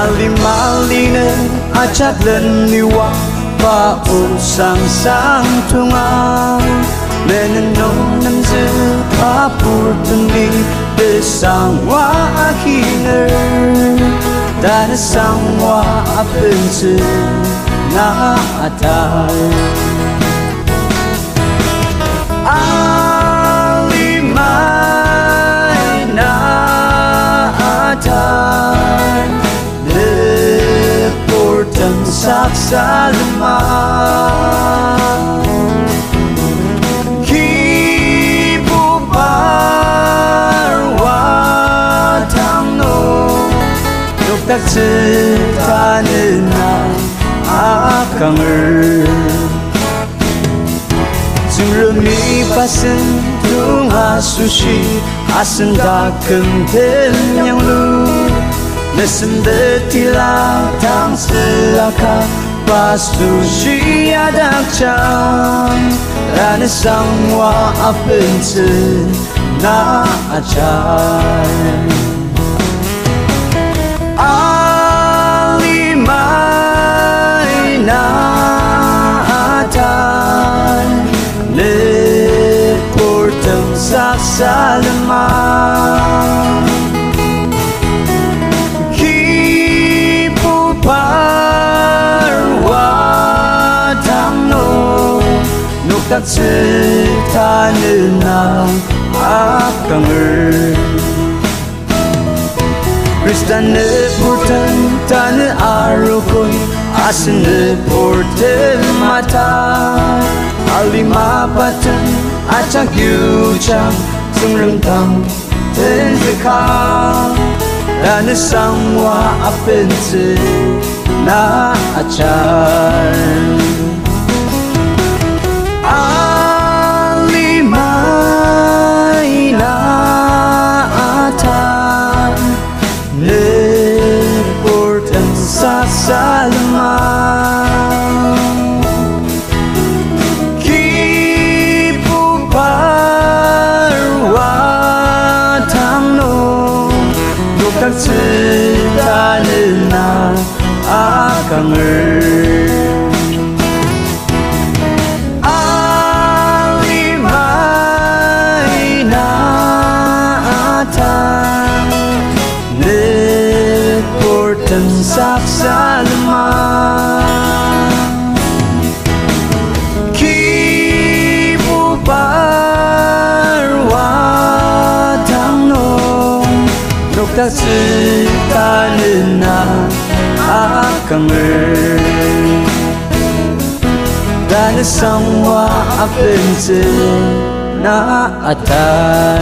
Alim-alinen acak leniwa pausang sang tunga menenong namze apurtundi besangwa akiner dan sangwa apense na atar alimay na atar leportan saksalma tak setanena akanger Zurumi pasen tunga sushi asen dakem yang lu Nesen betila tang selaka pas sushi adak cang Rane sangwa apense na acar alimay na atar leportang saksalma kipu parwatang no nuktak setanena akanger Kristan porten tanah arukun asen porten mata alima paten acak yucang sungrentang tenzekang dan sangwa apense na acar alimay na atar leportan saksalma kipu parwatang no nuktak setanena akanger alimay na atar leportan saksalma kipu parwatang no nuktak setanena akanger dan sangwa apense na atar